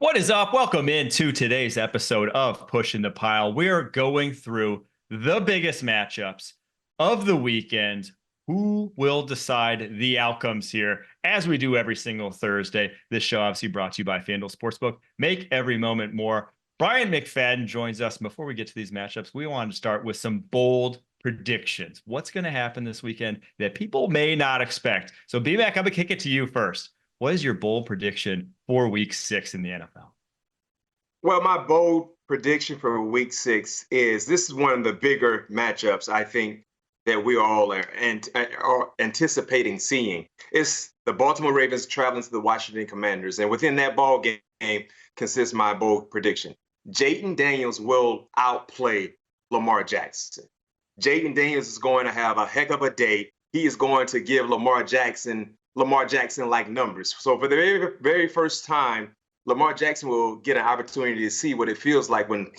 What is up? Welcome into today's episode of Pushing the Pile. We're going through the biggest matchups of the weekend. Who will decide the outcomes here, as we do every single Thursday? This show obviously brought to you by FanDuel Sportsbook. Make every moment more. Brian McFadden joins us. And before we get to these matchups, we wanted to start with some bold predictions. What's going to happen this weekend that people may not expect? So, B-Mac, I'm going to kick it to you first. What is your bold prediction for week 6 in the NFL? Well, my bold prediction for week 6 is this is one of the bigger matchups I think that we all are anticipating seeing. It's the Baltimore Ravens traveling to the Washington Commanders. And within that ball game consists my bold prediction. Jayden Daniels will outplay Lamar Jackson. Jayden Daniels is going to have a heck of a day. He is going to give Lamar Jackson-like numbers. So for the very, very first time, Lamar Jackson will get an opportunity to see what it feels like when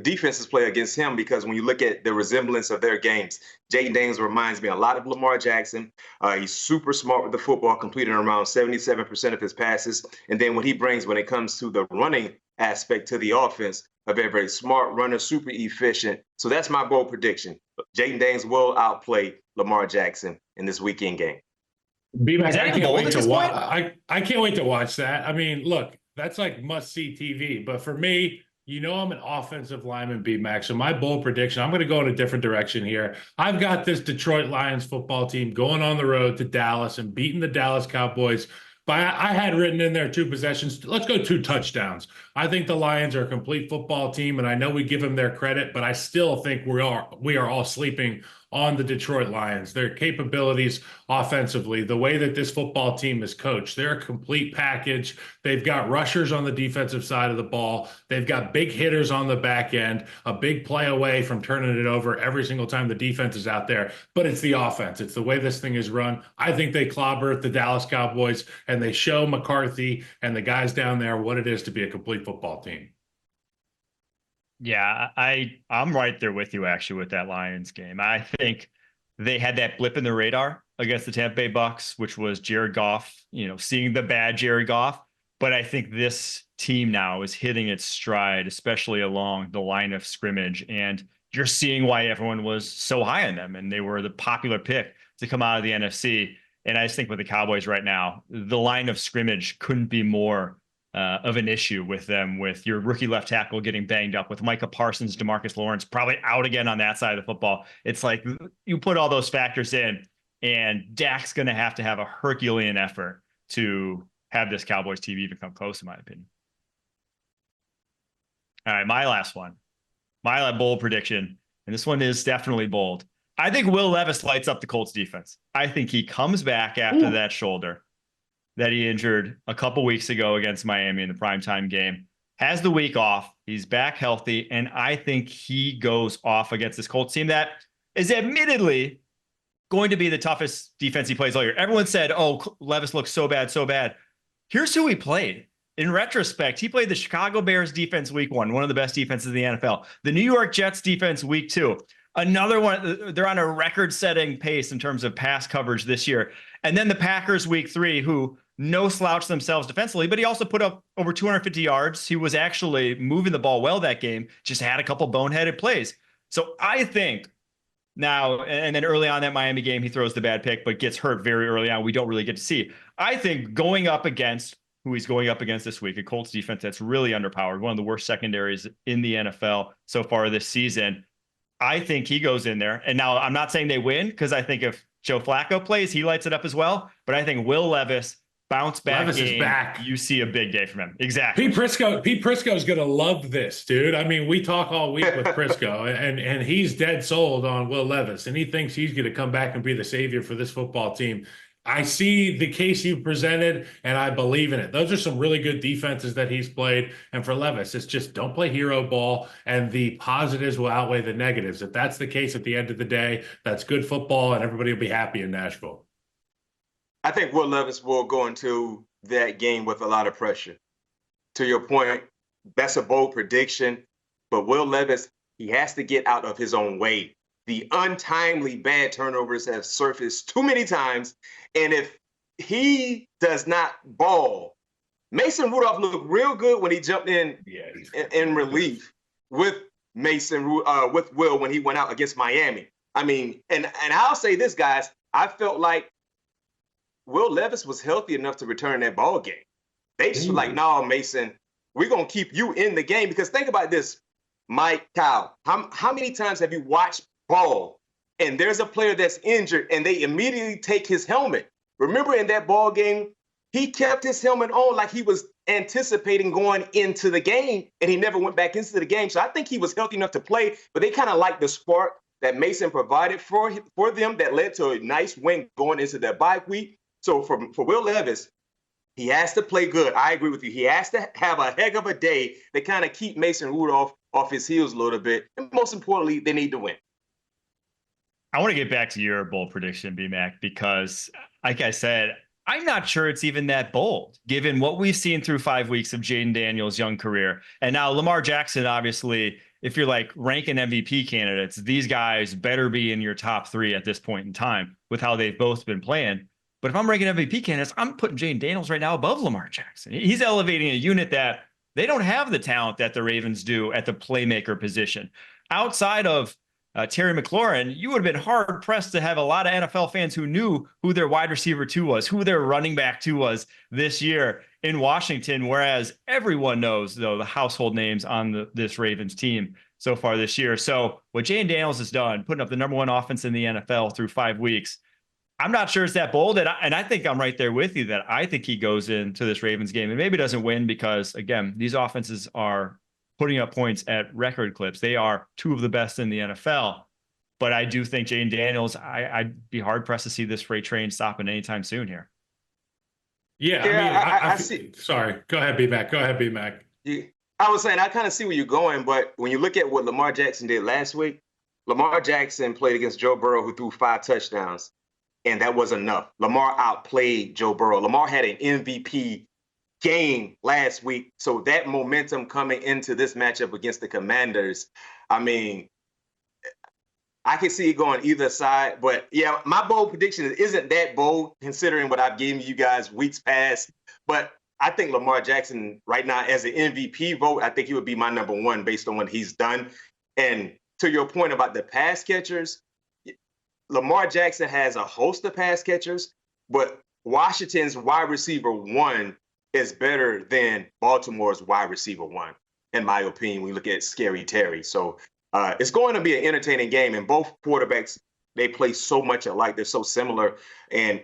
defenses play against him, because when you look at the resemblance of their games, Jayden Daniels reminds me a lot of Lamar Jackson. He's super smart with the football, completing around 77% of his passes. And then when it comes to the running aspect to the offense, a very, very smart runner, super efficient. So that's my bold prediction. Jayden Daniels will outplay Lamar Jackson in this weekend game. B-Mac, I can't wait to watch. I can't wait to watch that. I mean, look, that's like must-see TV. But for me, I'm an offensive lineman, B-Mac. So my bold prediction, I'm going to go in a different direction here. I've got this Detroit Lions football team going on the road to Dallas and beating the Dallas Cowboys. But I had written in there 2 possessions. Let's go 2 touchdowns. I think the Lions are a complete football team, and I know we give them their credit, but I still think we are all sleeping on the Detroit Lions. Their capabilities offensively, the way that this football team is coached, they're a complete package. They've got rushers on the defensive side of the ball. They've got big hitters on the back end, a big play away from turning it over every single time the defense is out there. But it's the offense. It's the way this thing is run. I think they clobber the Dallas Cowboys, and they show McCarthy and the guys down there what it is to be a complete football team. Yeah, I'm right there with you actually with that Lions game. I think they had that blip in the radar against the Tampa Bay Bucks, which was Jared Goff, seeing the bad Jared Goff. But I think this team now is hitting its stride, especially along the line of scrimmage. And you're seeing why everyone was so high on them. And they were the popular pick to come out of the NFC. And I just think with the Cowboys right now, the line of scrimmage couldn't be more of an issue with them, with your rookie left tackle getting banged up, with Micah Parsons, DeMarcus Lawrence probably out again on that side of the football. It's like you put all those factors in, and Dak's going to have a Herculean effort to have this Cowboys team even come close, in my opinion. All right, my last one. My bold prediction, and this one is definitely bold. I think Will Levis lights up the Colts defense. I think he comes back after that shoulder that he injured a couple weeks ago against Miami in the primetime game, has the week off. He's back healthy, and I think he goes off against this Colts team that is admittedly going to be the toughest defense he plays all year. Everyone said, oh, Levis looks so bad, so bad. Here's who he played. In retrospect, he played the Chicago Bears defense week 1, one of the best defenses in the NFL. The New York Jets defense week 2. Another one, they're on a record-setting pace in terms of pass coverage this year. And then the Packers week 3, who no slouch themselves defensively, but he also put up over 250 yards. He was actually moving the ball well that game, just had a couple boneheaded plays. So I think now, and then early on that Miami game, he throws the bad pick, but gets hurt very early on. We don't really get to see. I think going up against who he's going up against this week, a Colts defense that's really underpowered, one of the worst secondaries in the NFL so far this season, I think he goes in there. And now I'm not saying they win, because I think if Joe Flacco plays, he lights it up as well. But I think Will Levis bounce back. Levis is back. You see a big day from him. Exactly. Pete Prisco's going to love this, dude. I mean, we talk all week with Prisco, and he's dead sold on Will Levis, and he thinks he's going to come back and be the savior for this football team. I see the case you presented, and I believe in it. Those are some really good defenses that he's played. And for Levis, it's just don't play hero ball, and the positives will outweigh the negatives. If that's the case at the end of the day, that's good football, and everybody will be happy in Nashville. I think Will Levis will go into that game with a lot of pressure. To your point, that's a bold prediction, but Will Levis, he has to get out of his own way. The untimely bad turnovers have surfaced too many times. And if he does not ball Mason Rudolph looked real good when he jumped in relief with with Will when he went out against Miami. I mean, and I'll say this, guys, I felt like Will Levis was healthy enough to return that ball game. They just were like, no, Mason, we're going to keep you in the game. Because think about this, Mike, Kyle, how many times have you watched ball and there's a player that's injured and they immediately take his helmet? Remember in that ball game, he kept his helmet on like he was anticipating going into the game, and he never went back into the game. So I think he was healthy enough to play, but they kind of liked the spark that Mason provided for them that led to a nice win going into their bye week. So for Will Levis, he has to play good. I agree with you. He has to have a heck of a day to kind of keep Mason Rudolph off his heels a little bit. And most importantly, they need to win. I want to get back to your bold prediction, B-Mac, because like I said, I'm not sure it's even that bold, given what we've seen through 5 weeks of Jayden Daniels' young career. And now Lamar Jackson, obviously, if you're like ranking MVP candidates, these guys better be in your top 3 at this point in time with how they've both been playing. But if I'm ranking MVP candidates, I'm putting Jayden Daniels right now above Lamar Jackson. He's elevating a unit that they don't have the talent that the Ravens do at the playmaker position. Outside of Terry McLaurin, you would have been hard pressed to have a lot of NFL fans who knew who their wide receiver 2 was, who their running back 2 was this year in Washington. Whereas everyone knows, though, the household names on this Ravens team so far this year. So what Jayden Daniels has done, putting up the number 1 offense in the NFL through 5 weeks, I'm not sure it's that bold. And I think I'm right there with you that I think he goes into this Ravens game and maybe doesn't win because, again, these offenses are putting up points at record clips. They are 2 of the best in the NFL. But I do think Jayden Daniels, I'd be hard pressed to see this freight train stopping anytime soon here. Yeah, I see. Sorry. Go ahead, B-Mac. Yeah, I was saying, I kind of see where you're going, but when you look at what Lamar Jackson did last week, Lamar Jackson played against Joe Burrow, who threw 5 touchdowns, and that was enough. Lamar outplayed Joe Burrow. Lamar had an MVP game last week. So that momentum coming into this matchup against the Commanders, I mean, I can see it going either side. But yeah, my bold prediction isn't that bold considering what I've given you guys weeks past. But I think Lamar Jackson right now as an MVP vote, I think he would be my number 1 based on what he's done. And to your point about the pass catchers, Lamar Jackson has a host of pass catchers, but Washington's wide receiver 1 is better than Baltimore's wide receiver 1, in my opinion, when you look at Scary Terry. So it's going to be an entertaining game, and both quarterbacks, they play so much alike. They're so similar, and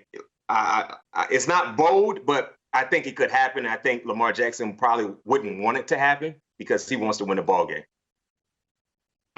it's not bold, but I think it could happen. I think Lamar Jackson probably wouldn't want it to happen because he wants to win the ball game.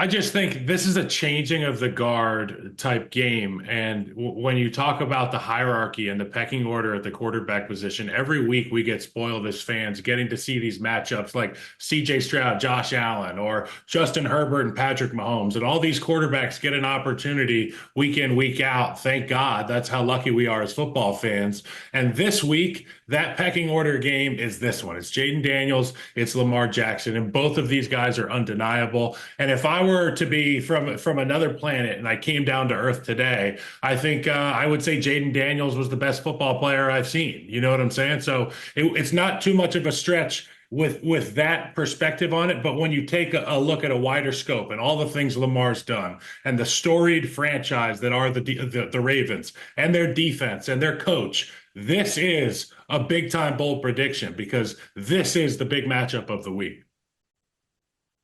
I just think this is a changing of the guard type game. And when you talk about the hierarchy and the pecking order at the quarterback position, every week we get spoiled as fans getting to see these matchups like CJ Stroud, Josh Allen, or Justin Herbert and Patrick Mahomes. And all these quarterbacks get an opportunity week in, week out. Thank God. That's how lucky we are as football fans. And this week, that pecking order game is this one. It's Jayden Daniels, it's Lamar Jackson. And both of these guys are undeniable. And if I were to be from another planet and I came down to earth today, I think I would say Jayden Daniels was the best football player I've seen. You know what I'm saying? So it's not too much of a stretch with that perspective on it. But when you take a look at a wider scope and all the things Lamar's done and the storied franchise that are the Ravens and their defense and their coach, this is a big time bold prediction because this is the big matchup of the week.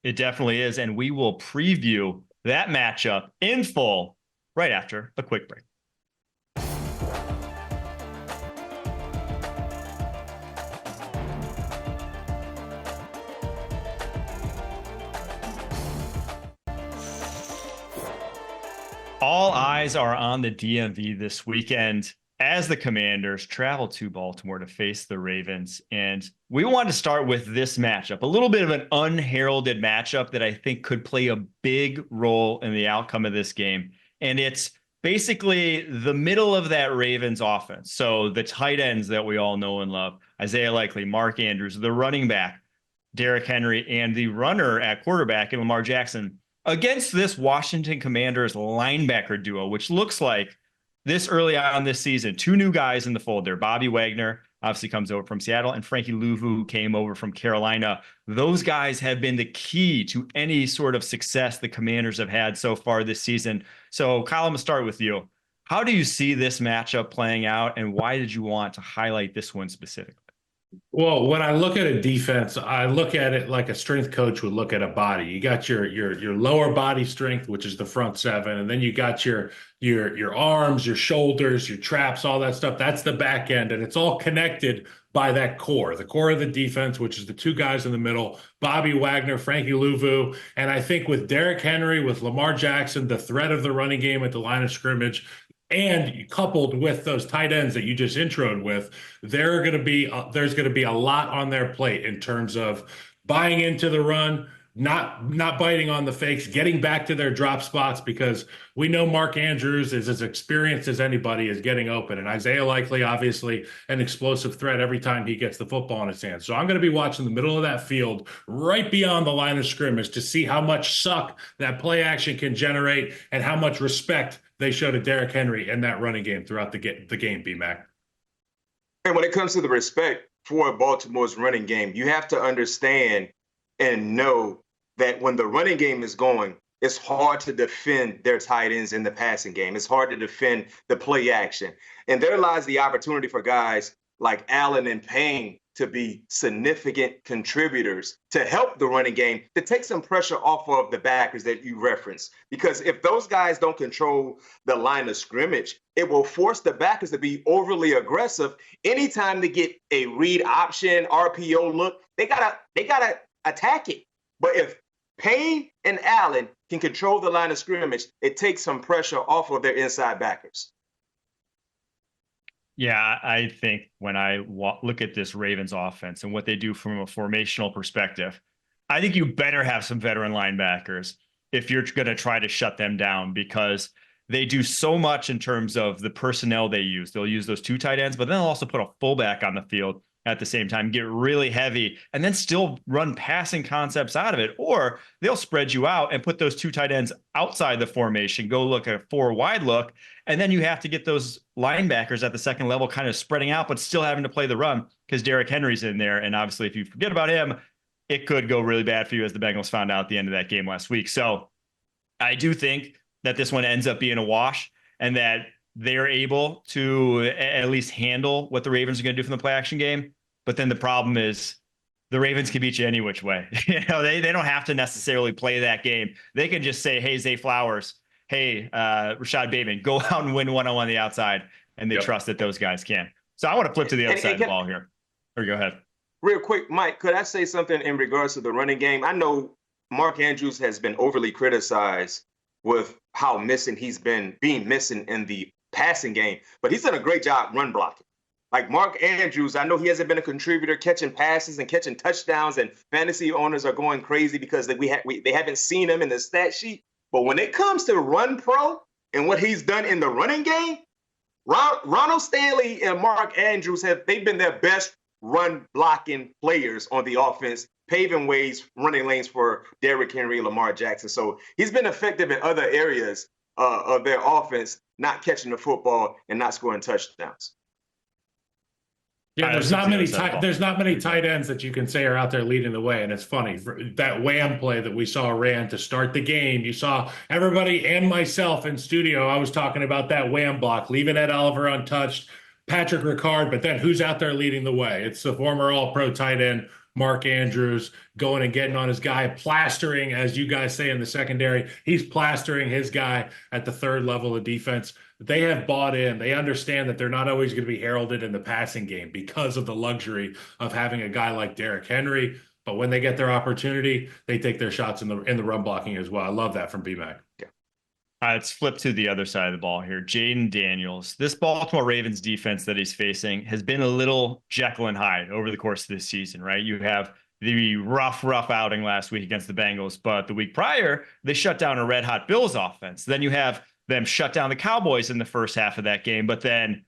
It definitely is. And we will preview that matchup in full right after a quick break. All eyes are on the DMV this weekend as the Commanders travel to Baltimore to face the Ravens. And we want to start with this matchup, a little bit of an unheralded matchup that I think could play a big role in the outcome of this game. And it's basically the middle of that Ravens offense. So the tight ends that we all know and love, Isaiah Likely, Mark Andrews, the running back, Derrick Henry, and the runner at quarterback, and Lamar Jackson, against this Washington Commanders linebacker duo, which looks like this early on this season, 2 new guys in the fold there, Bobby Wagner obviously comes over from Seattle, and Frankie Louvu, who came over from Carolina. Those guys have been the key to any sort of success the Commanders have had so far this season. So, Kyle, I'm going to start with you. How do you see this matchup playing out, and why did you want to highlight this one specifically? Well, when I look at a defense, I look at it like a strength coach would look at a body. You got your lower body strength, which is the front seven, and then you got your arms, your shoulders, your traps, all that stuff. That's the back end, and it's all connected by that core, the core of the defense, which is the two guys in the middle, Bobby Wagner, Frankie Louvu, and I think with Derrick Henry, with Lamar Jackson, the threat of the running game at the line of scrimmage, and coupled with those tight ends that you just introed with, there's going to be a lot on their plate in terms of buying into the run, not biting on the fakes, getting back to their drop spots, because we know Mark Andrews is as experienced as anybody is getting open, and Isaiah Likely, obviously an explosive threat every time he gets the football in his hands. So I'm going to be watching the middle of that field right beyond the line of scrimmage to see how much suck that play action can generate and how much respect they show to Derrick Henry in that running game throughout the game, B-Mac. And when it comes to the respect for Baltimore's running game, you have to understand and know that when the running game is going, it's hard to defend their tight ends in the passing game. It's hard to defend the play action. And there lies the opportunity for guys like Allen and Payne to be significant contributors to help the running game, to take some pressure off of the backers that you referenced. Because if those guys don't control the line of scrimmage, it will force the backers to be overly aggressive. Anytime they get a read option, RPO look, they gotta attack it. But if Payne and Allen can control the line of scrimmage, it takes some pressure off of their inside backers. Yeah, I think when I look at this Ravens offense and what they do from a formational perspective, I think you better have some veteran linebackers if you're going to try to shut them down, because they do so much in terms of the personnel they use. They'll use those two tight ends, but then they'll also put a fullback on the field at the same time, get really heavy, and then still run passing concepts out of it. Or they'll spread you out and put those two tight ends outside the formation, go look at a four wide look, and then you have to get those linebackers at the second level kind of spreading out, but still having to play the run because Derrick Henry's in there. And obviously, if you forget about him, it could go really bad for you, as the Bengals found out at the end of that game last week. So I do think that this one ends up being a wash, and that they're able to at least handle what the Ravens are going to do from the play action game. But then the problem is the Ravens can beat you any which way. They don't have to necessarily play that game. They can just say, hey, Zay Flowers, hey, Rashad Bateman, go out and win one on the outside. And they trust that those guys can. So I want to flip to the other side of the ball here. Or go ahead. Real quick, Mike, could I say something in regards to the running game? I know Mark Andrews has been overly criticized with how he's been missing in the passing game, but he's done a great job run blocking. Like Mark Andrews, I know he hasn't been a contributor catching passes and catching touchdowns, and fantasy owners are going crazy because they haven't seen him in the stat sheet. But when it comes to run pro and what he's done in the running game, Ronald Stanley and Mark Andrews they've been their best run blocking players on the offense, paving ways, running lanes for Derrick Henry and Lamar Jackson. So he's been effective in other areas of their offense, not catching the football and not scoring touchdowns. Yeah, there's not many tight ends that you can say are out there leading the way. And it's funny, that wham play that we saw ran to start the game, you saw everybody and myself in studio. I was talking about that wham block, leaving Ed Oliver untouched, Patrick Ricard, but then who's out there leading the way? It's the former All-Pro tight end, Mark Andrews, going and getting on his guy, plastering, as you guys say in the secondary. He's plastering his guy at the third level of defense. They have bought in. They understand that they're not always going to be heralded in the passing game because of the luxury of having a guy like Derrick Henry. But when they get their opportunity, they take their shots in the run blocking as well. I love that from BMAC. Yeah. Let's flip to the other side of the ball here. Jayden Daniels. This Baltimore Ravens defense that he's facing has been a little Jekyll and Hyde over the course of this season, right? You have the rough outing last week against the Bengals, but the week prior, they shut down a red-hot Bills offense. Then you have them shut down the Cowboys in the first half of that game, but then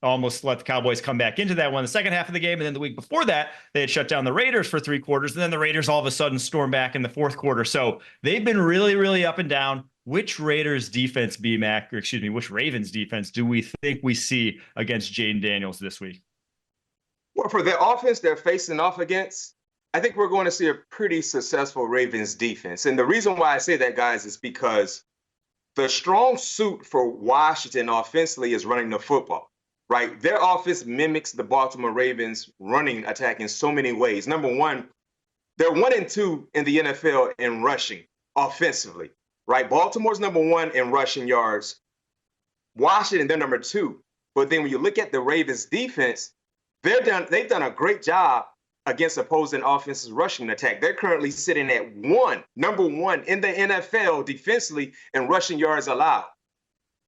almost let the Cowboys come back into that one the second half of the game. And then the week before that, they had shut down the Raiders for 3 quarters. And then the Raiders all of a sudden storm back in the fourth quarter. So they've been really, really up and down. Which Ravens defense, which Ravens defense do we think we see against Jayden Daniels this week? Well, for the offense they're facing off against, I think we're going to see a pretty successful Ravens defense. And the reason why I say that, guys, is because the strong suit for Washington offensively is running the football, right? Their offense mimics the Baltimore Ravens running attack in so many ways. Number one, they're 1-2 in the NFL in rushing offensively, right? Baltimore's number one in rushing yards. Washington, they're number two. But then when you look at the Ravens defense, they've done a great job against opposing offenses rushing attack. They're currently sitting at number one in the NFL defensively in rushing yards allowed.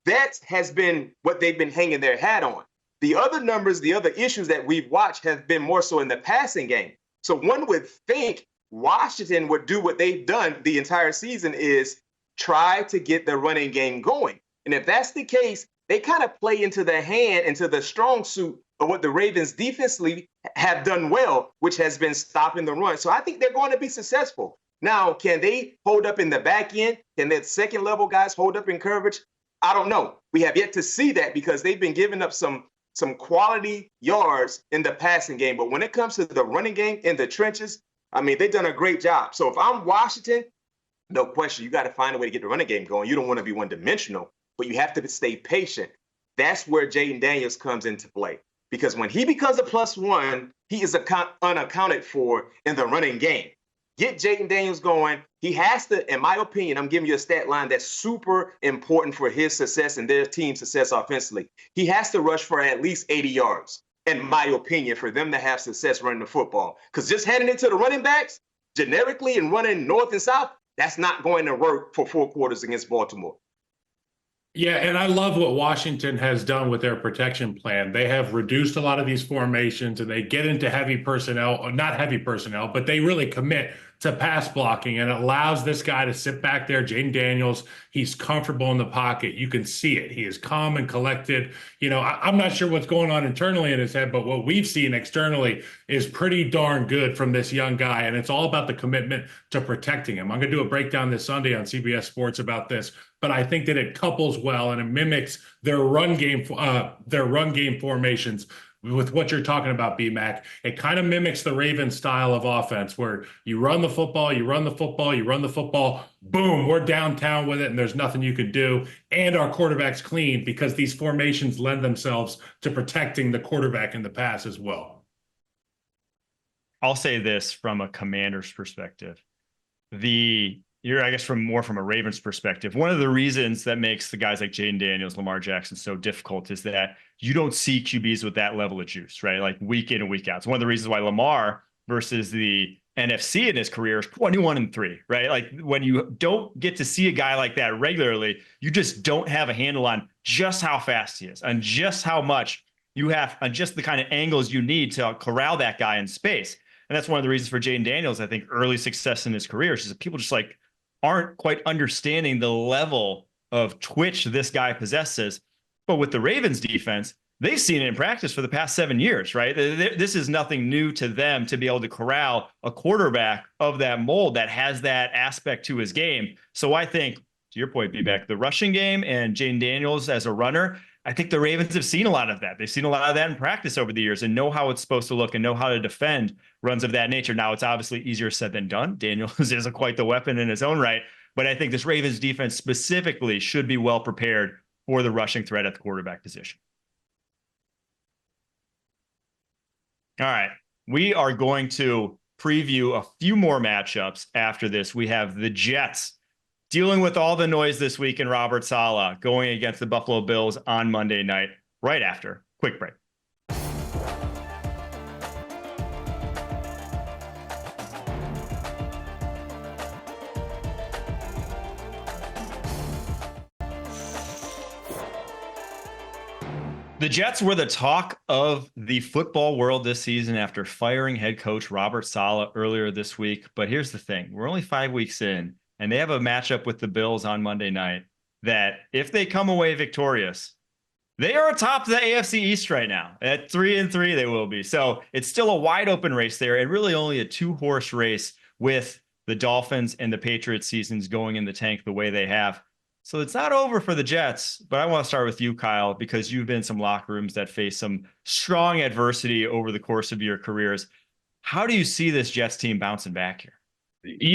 That has been what they've been hanging their hat on. The other numbers, the other issues that we've watched have been more so in the passing game. So one would think Washington would do what they've done the entire season, is try to get the running game going. And if that's the case, they kind of play into the strong suit of what the Ravens defensively have done well, which has been stopping the run. So I think they're going to be successful. Now, can they hold up in the back end? Can that second level guys hold up in coverage? I don't know. We have yet to see that because they've been giving up some quality yards in the passing game. But when it comes to the running game in the trenches, I mean, they've done a great job. So if I'm Washington, no question, you got to find a way to get the running game going. You don't want to be one-dimensional, but you have to stay patient. That's where Jayden Daniels comes into play. Because when he becomes a +1, he is unaccounted for in the running game. Get Jayden Daniels going. He has to, in my opinion, I'm giving you a stat line that's super important for his success and their team's success offensively. He has to rush for at least 80 yards, in my opinion, for them to have success running the football. Because just handing it to the running backs, generically and running north and south, that's not going to work for 4 quarters against Baltimore. Yeah, and I love what Washington has done with their protection plan. They have reduced a lot of these formations and they get into heavy personnel, not heavy personnel, but they really commit to pass blocking, and it allows this guy to sit back there, Jayden Daniels. He's comfortable in the pocket. You can see it. He is calm and collected. You know, I'm not sure what's going on internally in his head, but what we've seen externally is pretty darn good from this young guy, and it's all about the commitment to protecting him. I'm going to do a breakdown this Sunday on CBS Sports about this, but I think that it couples well and it mimics their run game formations with what you're talking about, B-Mac. It kind of mimics the Ravens style of offense where you run the football, you run the football, you run the football, boom, we're downtown with it and there's nothing you can do. And our quarterback's clean because these formations lend themselves to protecting the quarterback in the pass as well. I'll say this from a Commander's perspective. I guess from a Ravens perspective, one of the reasons that makes the guys like Jayden Daniels, Lamar Jackson so difficult is that you don't see QBs with that level of juice, right? Like week in and week out. It's one of the reasons why Lamar versus the NFC in his career is 21-3, right? Like when you don't get to see a guy like that regularly, you just don't have a handle on just how fast he is and just how much you have on just the kind of angles you need to corral that guy in space. And that's one of the reasons for Jayden Daniels, I think, early success in his career is that people just like aren't quite understanding the level of twitch this guy possesses. But with the Ravens defense, they've seen it in practice for the past 7 years, right? This is nothing new to them to be able to corral a quarterback of that mold that has that aspect to his game. So I think, to your point, B-Back, the rushing game and Jayden Daniels as a runner, I think the Ravens have seen a lot of that. They've seen a lot of that in practice over the years and know how it's supposed to look and know how to defend runs of that nature. Now, it's obviously easier said than done. Daniels is quite the weapon in his own right. But I think this Ravens defense specifically should be well prepared for the rushing threat at the quarterback position. All right. We are going to preview a few more matchups after this. We have the Jets dealing with all the noise this week in Robert Saleh going against the Buffalo Bills on Monday night, right after quick break. The Jets were the talk of the football world this season after firing head coach Robert Saleh earlier this week. But here's the thing. We're only 5 weeks in, and they have a matchup with the Bills on Monday night that if they come away victorious, they are atop the AFC East right now. At 3-3, they will be. So it's still a wide open race there and really only a 2-horse race with the Dolphins and the Patriots seasons going in the tank the way they have. So it's not over for the Jets, but I want to start with you, Kyle, because you've been in some locker rooms that face some strong adversity over the course of your careers. How do you see this Jets team bouncing back here?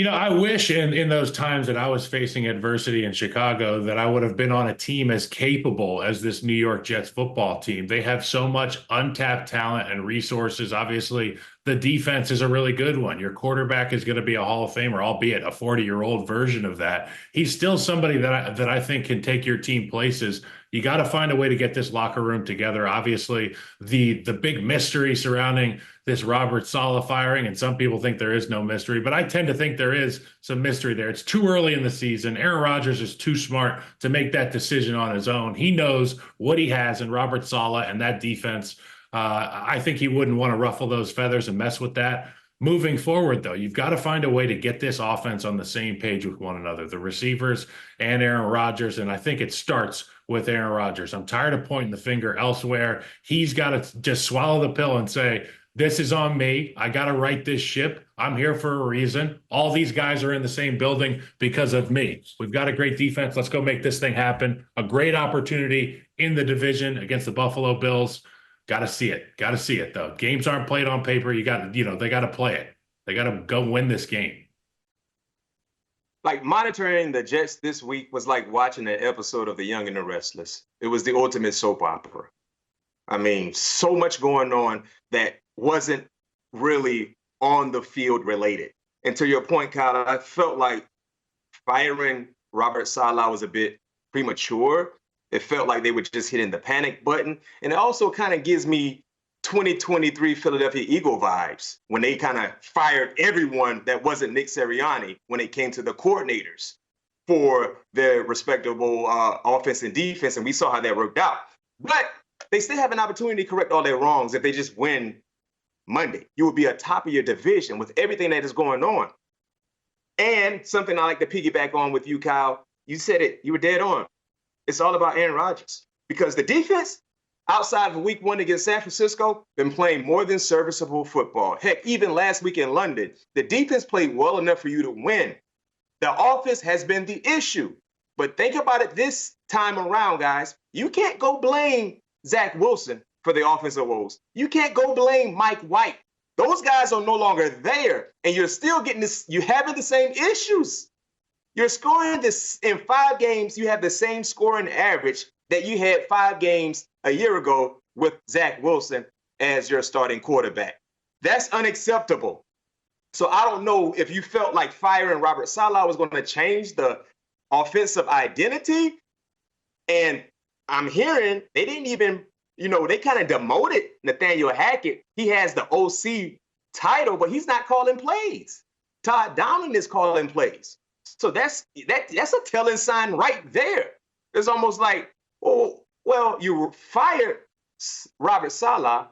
I wish in those times that I was facing adversity in Chicago that I would have been on a team as capable as this New York Jets football team. They have so much untapped talent and resources. Obviously, the defense is a really good one. Your quarterback is going to be a Hall of Famer, albeit a 40-year-old version of that. He's still somebody that I think can take your team places. You got to find a way to get this locker room together. Obviously, the big mystery surrounding this Robert Saleh firing, and some people think there is no mystery, but I tend to think there is some mystery there. It's too early in the season. Aaron Rodgers is too smart to make that decision on his own. He knows what he has in Robert Saleh and that defense. I think he wouldn't want to ruffle those feathers and mess with that. Moving forward, though, you've got to find a way to get this offense on the same page with one another, the receivers and Aaron Rodgers, and I think it starts with Aaron Rodgers. I'm tired of pointing the finger elsewhere. He's got to just swallow the pill and say, this is on me. I got to right this ship. I'm here for a reason. All these guys are in the same building because of me. We've got a great defense. Let's go make this thing happen. A great opportunity in the division against the Buffalo Bills. Got to see it. Got to see it, though. Games aren't played on paper. They got to play it. They got to go win this game. Like, monitoring the Jets this week was like watching an episode of The Young and the Restless. It was the ultimate soap opera. I mean, so much going on that wasn't really on the field related. And to your point, Kyle, I felt like firing Robert Saleh was a bit premature. It felt like they were just hitting the panic button. And it also kind of gives me 2023 Philadelphia Eagle vibes when they kind of fired everyone that wasn't Nick Sirianni when it came to the coordinators for their respectable offense and defense. And we saw how that worked out. But they still have an opportunity to correct all their wrongs if they just win Monday. You will be atop of your division with everything that is going on. And something I like to piggyback on with you, Kyle, you said it, you were dead on. It's all about Aaron Rodgers because the defense outside of week 1 against San Francisco been playing more than serviceable football. Heck, even last week in London, the defense played well enough for you to win. The offense has been the issue. But think about it this time around, guys. You can't go blame Zach Wilson for the offensive woes. You can't go blame Mike White. Those guys are no longer there, and you're still getting this. You're having the same issues. You're scoring this in 5 games. You have the same scoring average that you had 5 games a year ago with Zach Wilson as your starting quarterback. That's unacceptable. So I don't know if you felt like firing Robert Saleh was going to change the offensive identity. And I'm hearing they didn't even, they kind of demoted Nathaniel Hackett. He has the OC title, but he's not calling plays. Todd Downing is calling plays. So that's a telling sign right there. It's almost like, well, you fired Robert Saleh,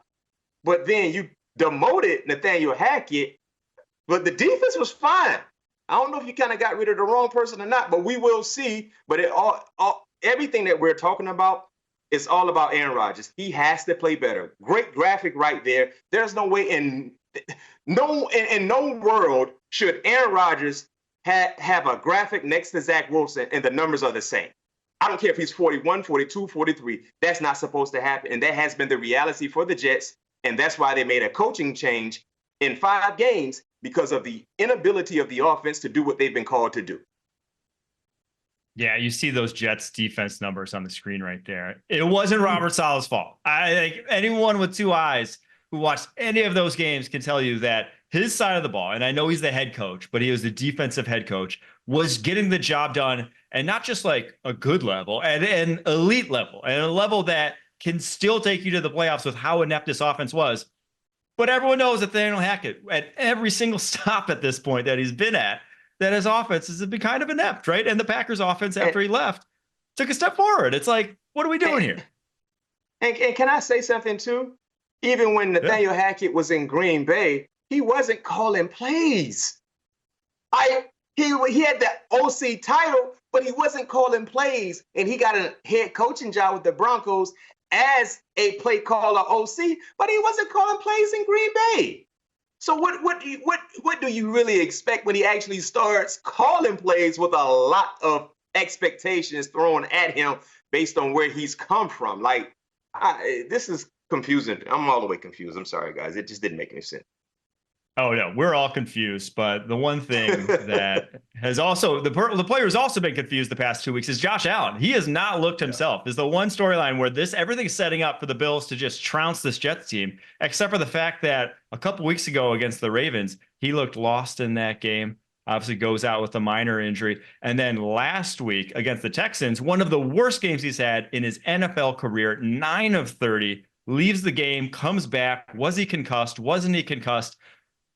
but then you demoted Nathaniel Hackett, but the defense was fine. I don't know if you kind of got rid of the wrong person or not, but we will see. But everything that we're talking about is all about Aaron Rodgers. He has to play better. Great graphic right there. There's no way in no world should Aaron Rodgers have a graphic next to Zach Wilson and the numbers are the same. I don't care if he's 41, 42, 43. That's not supposed to happen. And that has been the reality for the Jets. And that's why they made a coaching change in 5 games because of the inability of the offense to do what they've been called to do. Yeah, you see those Jets defense numbers on the screen right there. It wasn't Robert Saleh's fault. I think anyone with 2 eyes who watched any of those games can tell you that his side of the ball, and I know he's the head coach, but he was the defensive head coach, was getting the job done, and not just like a good level, and an elite level, and a level that can still take you to the playoffs with how inept this offense was. But everyone knows that Nathaniel Hackett, at every single stop at this point that he's been at, that his offense has been kind of inept, right? And the Packers offense, after he left, took a step forward. It's like, what are we doing here? And can I say something too? Even when Nathaniel Hackett was in Green Bay, he wasn't calling plays. He had the OC title, but he wasn't calling plays. And he got a head coaching job with the Broncos as a play caller OC, but he wasn't calling plays in Green Bay. So what do you really expect when he actually starts calling plays with a lot of expectation is thrown at him based on where he's come from. Like, this is confusing. I'm all the way confused. I'm sorry, guys. It just didn't make any sense. Oh no, we're all confused. But the one thing that has also the player who's also been confused the past 2 weeks is Josh Allen. He has not looked himself. Is the one storyline where everything's setting up for the Bills to just trounce this Jets team, except for the fact that a couple weeks ago against the Ravens, he looked lost in that game. Obviously goes out with a minor injury. And then last week against the Texans, one of the worst games he's had in his NFL career, 9 of 30, leaves the game, comes back. Was he concussed? Wasn't he concussed?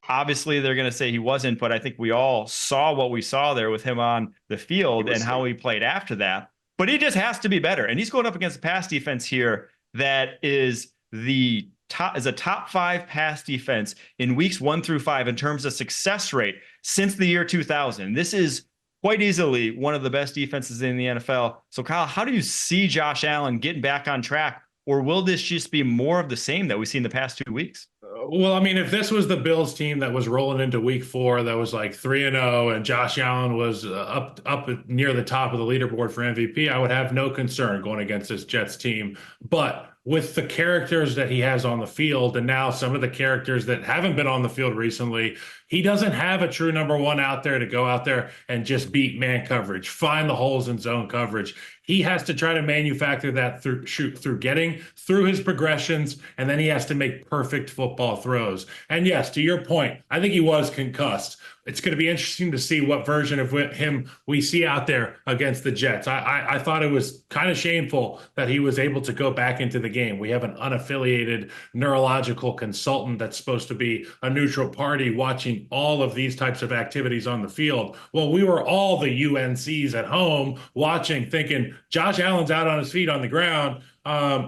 Obviously, they're going to say he wasn't, but I think we all saw what we saw there with him on the field and how he played after that. But he just has to be better. And he's going up against a pass defense here that is a top 5 pass defense in weeks 1 through 5 in terms of success rate since the year 2000. This is quite easily one of the best defenses in the NFL. So, Kyle, how do you see Josh Allen getting back on track? Or will this just be more of the same that we've seen the past 2 weeks? Well, I mean, if this was the Bills team that was rolling into week 4, that was like 3-0, and Josh Allen was up near the top of the leaderboard for MVP, I would have no concern going against this Jets team. But with the characters that he has on the field, and now some of the characters that haven't been on the field recently, he doesn't have a true number one out there to go out there and just beat man coverage, find the holes in zone coverage. He has to try to manufacture that through getting through his progressions, and then he has to make perfect football throws. And yes, to your point, I think he was concussed. It's going to be interesting to see what version of him we see out there against the Jets. I thought it was kind of shameful that he was able to go back into the game. We have an unaffiliated neurological consultant that's supposed to be a neutral party watching all of these types of activities on the field. Well, we were all the UNCs at home watching, thinking, Josh Allen's out on his feet on the ground.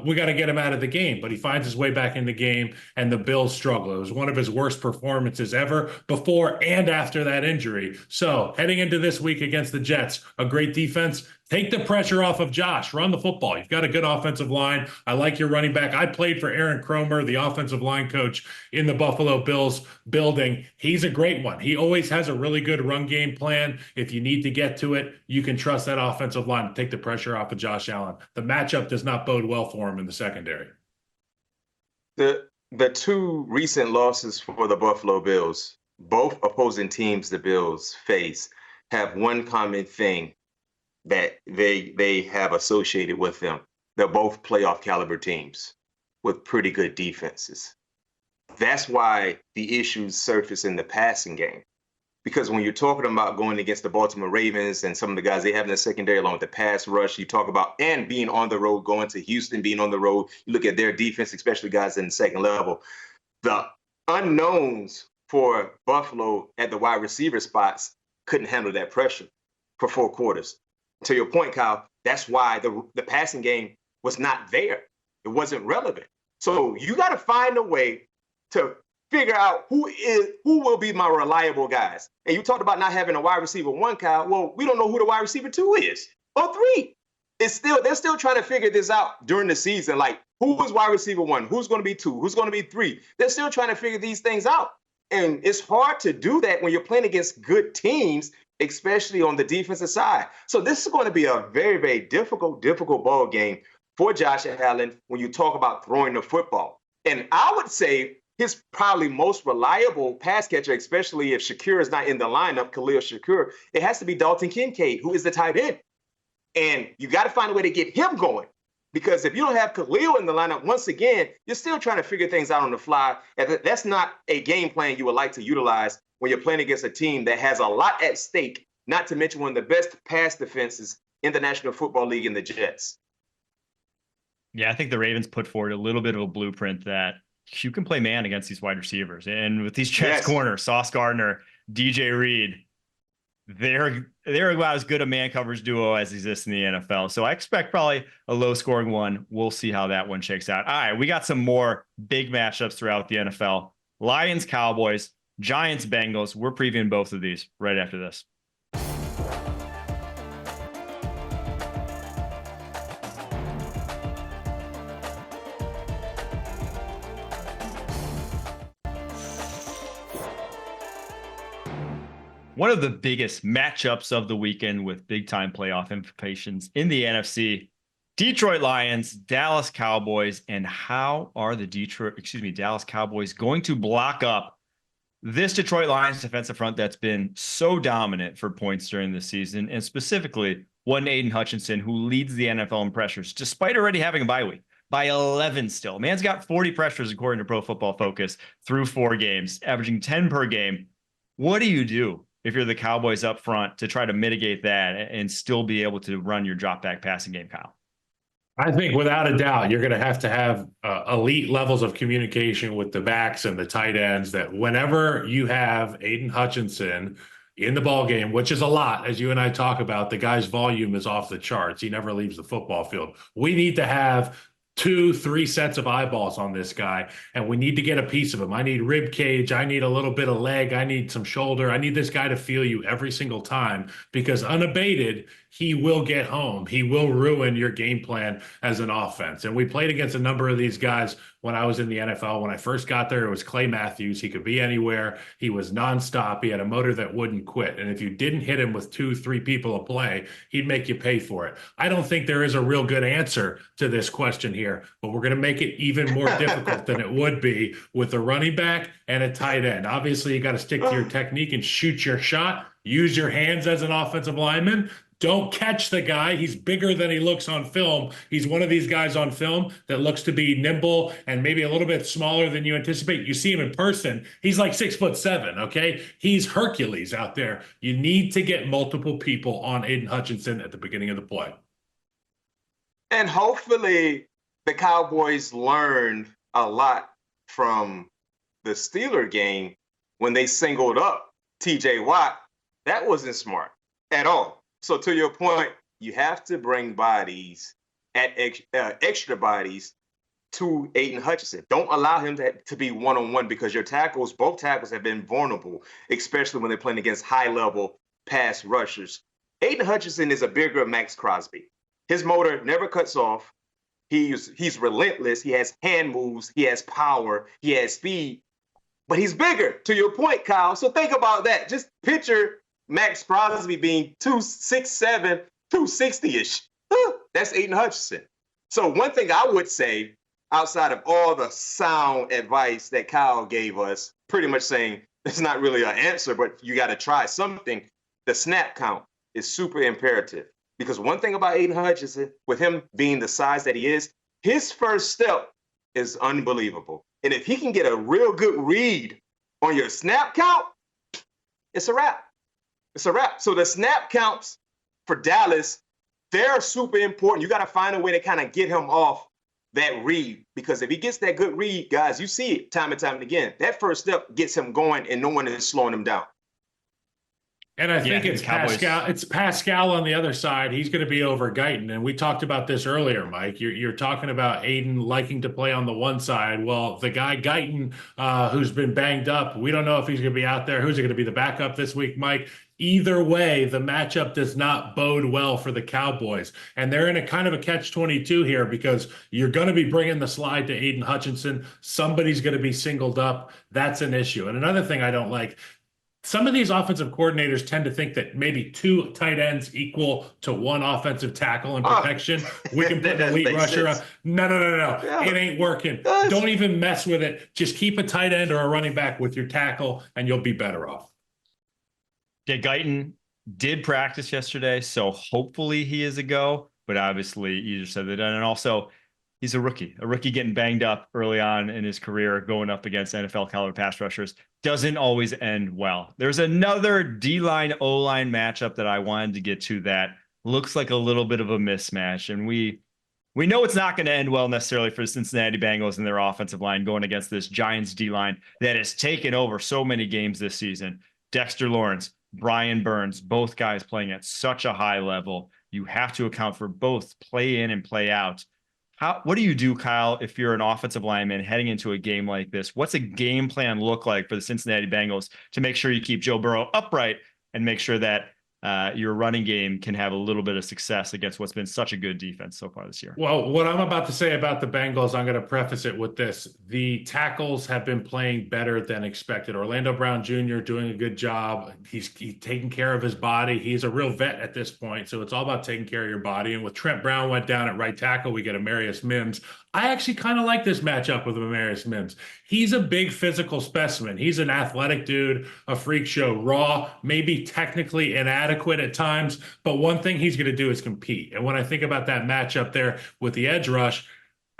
We got to get him out of the game, but he finds his way back in the game, and the Bills struggle. It was one of his worst performances ever before and after that injury. So heading into this week against the Jets, a great defense. Take the pressure off of Josh. Run the football. You've got a good offensive line. I like your running back. I played for Aaron Kromer, the offensive line coach in the Buffalo Bills building. He's a great one. He always has a really good run game plan. If you need to get to it, you can trust that offensive line to take the pressure off of Josh Allen. The matchup does not bode well for him in the secondary. The 2 recent losses for the Buffalo Bills, both opposing teams the Bills face, have one common thing that they have associated with them. They're both playoff caliber teams with pretty good defenses. That's why the issues surface in the passing game. Because when you're talking about going against the Baltimore Ravens and some of the guys they have in the secondary along with the pass rush, you talk about and being on the road, going to Houston, being on the road, you look at their defense, especially guys in the second level. The unknowns for Buffalo at the wide receiver spots couldn't handle that pressure for 4 quarters. To your point, Kyle, that's why the passing game was not there. It wasn't relevant. So you got to find a way to figure out who will be my reliable guys. And you talked about not having a wide receiver 1, Kyle. Well, we don't know who the wide receiver 2 is or 3. They're still trying to figure this out during the season. Like, who is wide receiver 1? Who's going to be 2? Who's going to be 3? They're still trying to figure these things out. And it's hard to do that when you're playing against good teams, especially on the defensive side. So this is going to be a very, very difficult ball game for Josh Allen when you talk about throwing the football. And I would say his probably most reliable pass catcher, especially if Shakur is not in the lineup, Khalil Shakur, it has to be Dalton Kincaid, who is the tight end. And you got to find a way to get him going. Because if you don't have Khalil in the lineup, once again, you're still trying to figure things out on the fly. And that's not a game plan you would like to utilize when you're playing against a team that has a lot at stake, not to mention one of the best pass defenses in the National Football League in the Jets. Yeah, I think the Ravens put forward a little bit of a blueprint that you can play man against these wide receivers. And with these Jets corners, Sauce Gardner, DJ Reed, they're about as good a man coverage duo as exists in the NFL. So I expect probably a low scoring one. We'll see how that one shakes out. All right, we got some more big matchups throughout the NFL. Lions, Cowboys, Giants, Bengals. We're previewing both of these right after this. one of the biggest matchups of the weekend with big-time playoff implications in the NFC. Detroit Lions, Dallas Cowboys, and how are the Dallas Cowboys going to block up this Detroit Lions defensive front that's been so dominant for points during the season, and specifically one Aiden Hutchinson, who leads the NFL in pressures, despite already having a bye week, by 11 still. Man's got 40 pressures according to Pro Football Focus through 4 games, averaging 10 per game. What do you do if you're the Cowboys up front to try to mitigate that and still be able to run your drop back passing game, Kyle? I think without a doubt, you're going to have elite levels of communication with the backs and the tight ends, that whenever you have Aiden Hutchinson in the ball game, which is a lot, as you and I talk about, the guy's volume is off the charts. He never leaves the football field. We need to have 2-3 sets of eyeballs on this guy, and we need to get a piece of him. I need rib cage. I need a little bit of leg. I need some shoulder. I need this guy to feel you every single time, because unabated, he will get home. He will ruin your game plan as an offense. And we played against a number of these guys when I was in the NFL. When I first got there, it was Clay Matthews. He could be anywhere. He was nonstop. He had a motor that wouldn't quit. And if you didn't hit him with 2-3 people a play, he'd make you pay for it. I don't think there is a real good answer to this question here, but we're going to make it even more difficult than it would be with a running back and a tight end. Obviously, you got to stick to your technique and shoot your shot. Use your hands as an offensive lineman. Don't catch the guy. He's bigger than he looks on film. He's one of these guys on film that looks to be nimble and maybe a little bit smaller than you anticipate. You see him in person, he's like 6'7", okay? He's Hercules out there. You need to get multiple people on Aiden Hutchinson at the beginning of the play. And hopefully the Cowboys learned a lot from the Steeler game when they singled up TJ Watt. That wasn't smart at all. So to your point, you have to bring bodies at extra bodies to Aiden Hutchinson. Don't allow him to be one-on-one, because your tackles, both tackles, have been vulnerable, especially when they're playing against high-level pass rushers. Aiden Hutchinson is a bigger Max Crosby. His motor never cuts off. He's relentless. He has hand moves. He has power. He has speed. But he's bigger, to your point, Kyle. So think about that. Just picture Max Crosby being 267, 260-ish. That's Aiden Hutchinson. So one thing I would say, outside of all the sound advice that Kyle gave us, pretty much saying it's not really an answer, but you got to try something, the snap count is super imperative. Because one thing about Aiden Hutchinson, with him being the size that he is, his first step is unbelievable. And if he can get a real good read on your snap count, it's a wrap. It's a wrap. So the snap counts for Dallas, they're super important. You got to find a way to kind of get him off that read, because if he gets that good read, guys, you see it time and time again. That first step gets him going, and no one is slowing him down. And I think it's Pascal. It's Pascal on the other side. He's going to be over Guyton. And we talked about this earlier, Mike. You're talking about Aiden liking to play on the one side. Well, the guy Guyton, who's been banged up, we don't know if he's going to be out there. Who's going to be the backup this week, Mike? Either way, the matchup does not bode well for the Cowboys. And they're in a kind of a catch-22 here, because you're going to be bringing the slide to Aiden Hutchinson. Somebody's going to be singled up. That's an issue. And another thing I don't like, some of these offensive coordinators tend to think that maybe 2 tight ends equal to 1 offensive tackle in protection. We can put an elite rusher up. No. Yeah. It ain't working. Don't even mess with it. Just keep a tight end or a running back with your tackle, and you'll be better off. Yeah, Guyton did practice yesterday, so hopefully he is a go. But obviously, easier said than done. And also, he's a rookie getting banged up early on in his career, going up against NFL caliber pass rushers. Doesn't always end well. There's another D-line, O-line matchup that I wanted to get to that looks like a little bit of a mismatch. And we know it's not going to end well necessarily for the Cincinnati Bengals and their offensive line going against this Giants D-line that has taken over so many games this season. Dexter Lawrence, Brian Burns, both guys playing at such a high level. You have to account for both play in and play out. What do you do, Kyle, if you're an offensive lineman heading into a game like this? What's a game plan look like for the Cincinnati Bengals to make sure you keep Joe Burrow upright and make sure that your running game can have a little bit of success against what's been such a good defense so far this year. Well, what I'm about to say about the Bengals, I'm going to preface it with this. The tackles have been playing better than expected. Orlando Brown Jr. doing a good job. He's taking care of his body. He's a real vet at this point. So it's all about taking care of your body. And with Trent Brown went down at right tackle, we get Amarius Mims. I actually kind of like this matchup with Amarius Mims. He's a big physical specimen. He's an athletic dude, a freak show, raw, maybe technically inadequate at times. But one thing he's going to do is compete. And when I think about that matchup there with the edge rush,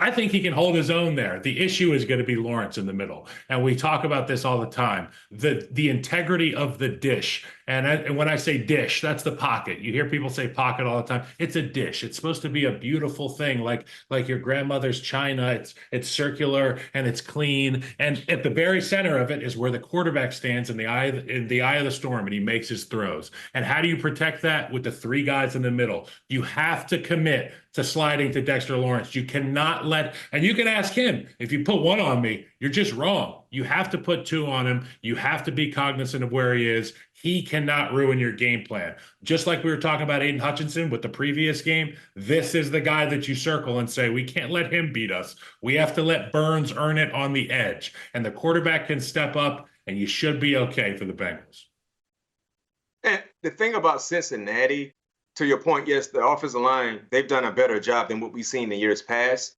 I think he can hold his own there. The issue is going to be Lawrence in the middle. And we talk about this all the time. The integrity of the dish. And when I say dish, that's the pocket. You hear people say pocket all the time. It's a dish. It's supposed to be a beautiful thing, like your grandmother's china. It's circular and it's clean. And at the very center of it is where the quarterback stands in the eye of the storm, and he makes his throws. And how do you protect that? With the three guys in the middle. You have to commit to sliding to Dexter Lawrence. You cannot and you can ask him, if you put one on me, you're just wrong. You have to put two on him. You have to be cognizant of where he is. He cannot ruin your game plan. Just like we were talking about Aiden Hutchinson with the previous game, this is the guy that you circle and say, we can't let him beat us. We have to let Burns earn it on the edge. And the quarterback can step up, and you should be okay for the Bengals. And the thing about Cincinnati, to your point, yes, the offensive line, they've done a better job than what we've seen in years past.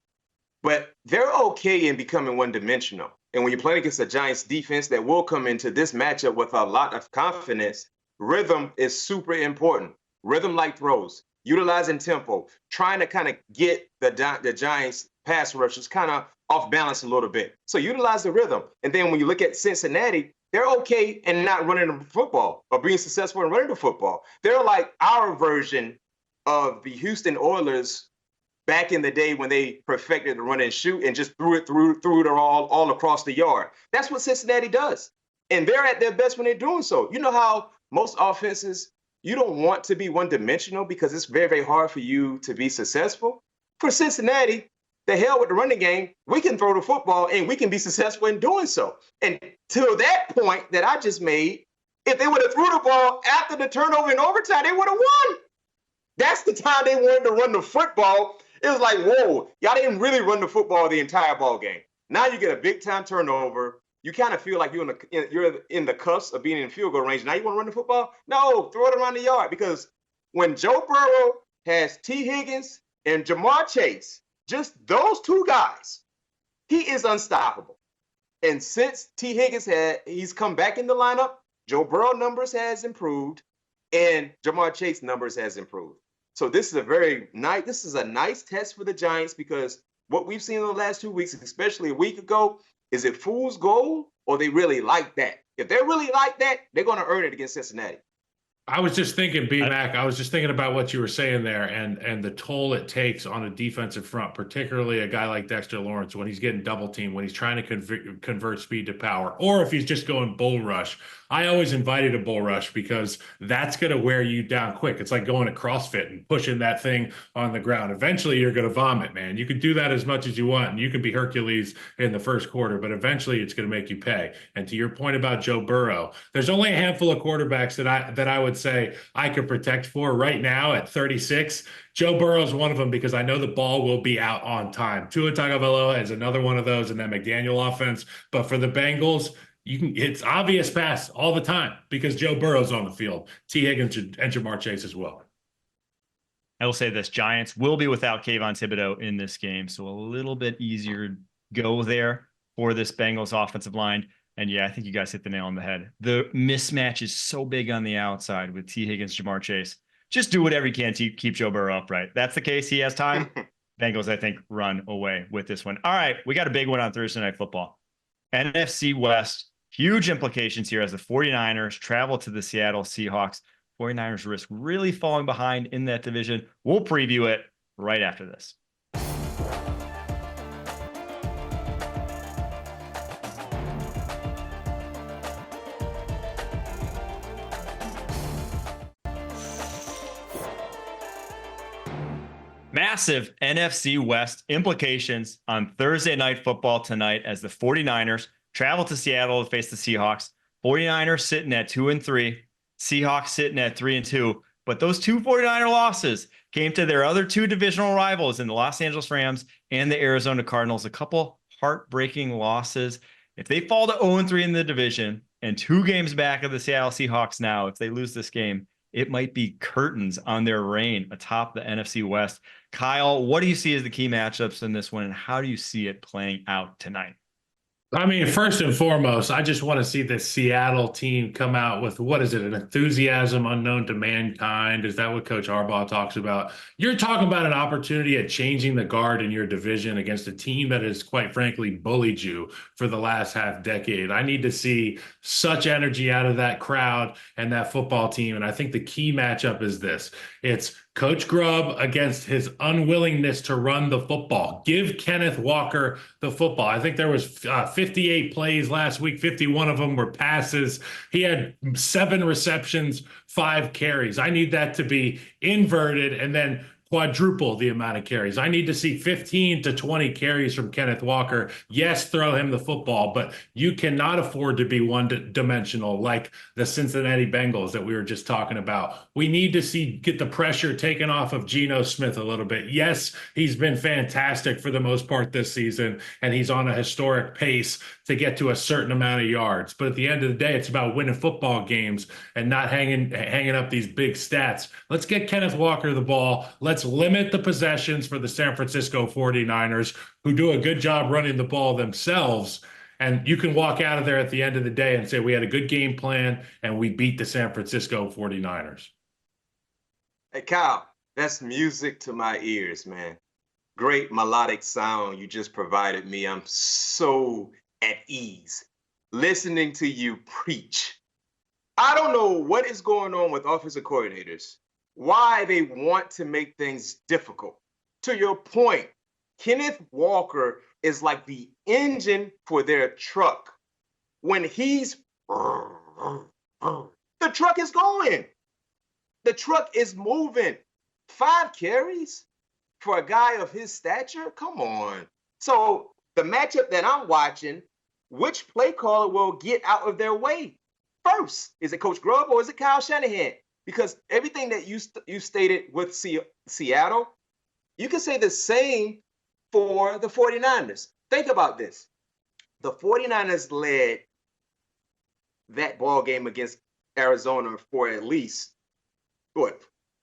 But they're okay in becoming one-dimensional. And when you're playing against a Giants defense that will come into this matchup with a lot of confidence, rhythm is super important. Rhythm-like throws, utilizing tempo, trying to kind of get the Giants pass rushers kind of off balance a little bit. So utilize the rhythm. And then when you look at Cincinnati, they're okay in not running the football or being successful in running the football. They're like our version of the Houston Oilers back in the day when they perfected the run and shoot and just threw it all across the yard. That's what Cincinnati does. And they're at their best when they're doing so. You know how most offenses, you don't want to be one-dimensional because it's very, very hard for you to be successful. For Cincinnati, the hell with the running game, we can throw the football and we can be successful in doing so. And to that point that I just made, if they would have threw the ball after the turnover in overtime, they would have won. That's the time they wanted to run the football. It was like, whoa, y'all didn't really run the football the entire ball game. Now you get a big-time turnover. You kind of feel like you're in the cusp of being in field goal range. Now you want to run the football? No, throw it around the yard. Because when Joe Burrow has T. Higgins and Jamar Chase, just those two guys, he is unstoppable. And since T. Higgins he's come back in the lineup, Joe Burrow numbers has improved, and Jamar Chase numbers has improved. So this is a nice test for the Giants, because what we've seen in the last 2 weeks, especially a week ago, is it fool's gold or they really like that? If they really like that, they're going to earn it against Cincinnati. I was just thinking, B-Mac, I was just thinking about what you were saying there and the toll it takes on a defensive front, particularly a guy like Dexter Lawrence when he's getting double teamed, when he's trying to convert speed to power, or if he's just going bull rush. I always invited a bull rush because that's going to wear you down quick. It's like going to CrossFit and pushing that thing on the ground. Eventually, you're going to vomit, man. You can do that as much as you want, and you can be Hercules in the first quarter, but eventually it's going to make you pay. And to your point about Joe Burrow, there's only a handful of quarterbacks that I would say I could protect for right now at 36. Joe Burrow is one of them because I know the ball will be out on time. Tua Tagovailoa is another one of those in that McDaniel offense. But for the Bengals, it's obvious pass all the time because Joe Burrow's on the field. T. Higgins and Jamar Chase as well. I will say this, Giants will be without Kayvon Thibodeau in this game, so a little bit easier go there for this Bengals offensive line. And yeah, I think you guys hit the nail on the head. The mismatch is so big on the outside with T. Higgins, Jamar Chase. Just do whatever you can to keep Joe Burrow upright. That's the case. He has time. Bengals, I think, run away with this one. All right, we got a big one on Thursday Night Football. NFC West, huge implications here as the 49ers travel to the Seattle Seahawks. 49ers risk really falling behind in that division. We'll preview it right after this. Massive NFC West implications on Thursday Night Football tonight as the 49ers travel to Seattle to face the Seahawks. 49ers sitting at 2-3. Seahawks sitting at 3-2. But those two 49er losses came to their other two divisional rivals in the Los Angeles Rams and the Arizona Cardinals. A couple heartbreaking losses. If they fall to 0-3 in the division and 2 games back of the Seattle Seahawks now, if they lose this game, it might be curtains on their reign atop the NFC West. Kyle, what do you see as the key matchups in this one, and how do you see it playing out tonight? I mean, first and foremost, I just want to see the Seattle team come out with, what is it, an enthusiasm unknown to mankind? Is that what Coach Harbaugh talks about? You're talking about an opportunity at changing the guard in your division against a team that has, quite frankly, bullied you for the last half decade. I need to see such energy out of that crowd and that football team. And I think the key matchup is this. It's Coach Grubb against his unwillingness to run the football. Give Kenneth Walker the football. I think there was 58 plays last week. 51 of them were passes. He had 7 receptions, 5 carries. I need that to be inverted and then quadruple the amount of carries. I need to see 15 to 20 carries from Kenneth Walker. Yes, throw him the football, but you cannot afford to be one-dimensional like the Cincinnati Bengals that we were just talking about. We need to get the pressure taken off of Geno Smith a little bit. Yes, he's been fantastic for the most part this season, and he's on a historic pace to get to a certain amount of yards. But at the end of the day, it's about winning football games and not hanging up these big stats. Let's get Kenneth Walker the ball. Let's limit the possessions for the San Francisco 49ers, who do a good job running the ball themselves. And you can walk out of there at the end of the day and say, we had a good game plan and we beat the San Francisco 49ers. Hey, Kyle, that's music to my ears, man. Great melodic sound you just provided me. I'm so at ease listening to you preach. I don't know what is going on with offensive coordinators, why they want to make things difficult. To your point, Kenneth Walker is like the engine for their truck. When he's, the truck is going. The truck is moving. 5 carries for a guy of his stature? Come on. So the matchup that I'm watching, which play caller will get out of their way first? Is it Coach Grubb or is it Kyle Shanahan? Because everything that you stated with Seattle, you can say the same for the 49ers. Think about this. The 49ers led that ball game against Arizona for at least,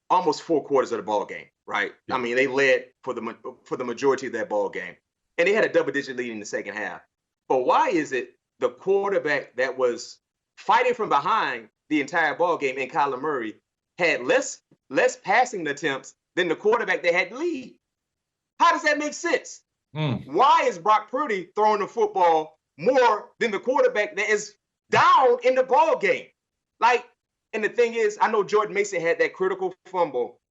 almost 4 quarters of the ball game, right? Yeah. I mean, they led for the majority of that ball game. And they had a double-digit lead in the second half. But why is it the quarterback that was fighting from behind the entire ball game in Kyler Murray had less passing attempts than the quarterback that had the lead? How does that make sense? Why is Brock Purdy throwing the football more than the quarterback that is down in the ball game? And the thing is, I know Jordan Mason had that critical fumble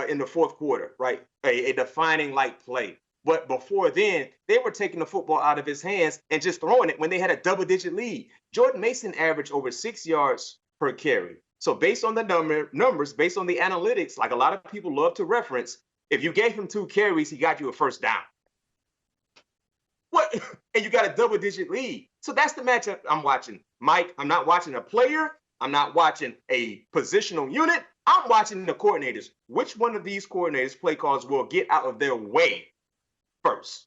in the fourth quarter, right? A defining play. But before then, they were taking the football out of his hands and just throwing it when they had a double-digit lead. Jordan Mason averaged over 6 yards per carry. So based on the numbers, based on the analytics, like a lot of people love to reference, if you gave him 2 carries, he got you a first down. What? And you got a double-digit lead. So that's the matchup I'm watching. Mike, I'm not watching a player. I'm not watching a positional unit. I'm watching the coordinators. Which one of these coordinators, play calls, will get out of their way first?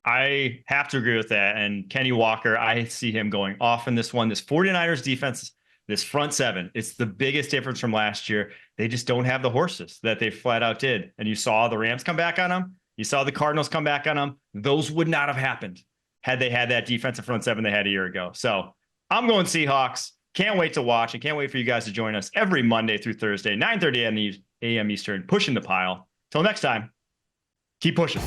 I have to agree with that. And Kenny Walker, I see him going off in this one. This 49ers defense, this front 7, it's the biggest difference from last year. They just don't have the horses that they flat out did. And you saw the Rams come back on them. You saw the Cardinals come back on them. Those would not have happened had they had that defensive front 7 they had a year ago. So I'm going Seahawks. Can't wait to watch and can't wait for you guys to join us every Monday through Thursday, 9:30 a.m. Eastern, pushing the pile. Till next time, keep pushing.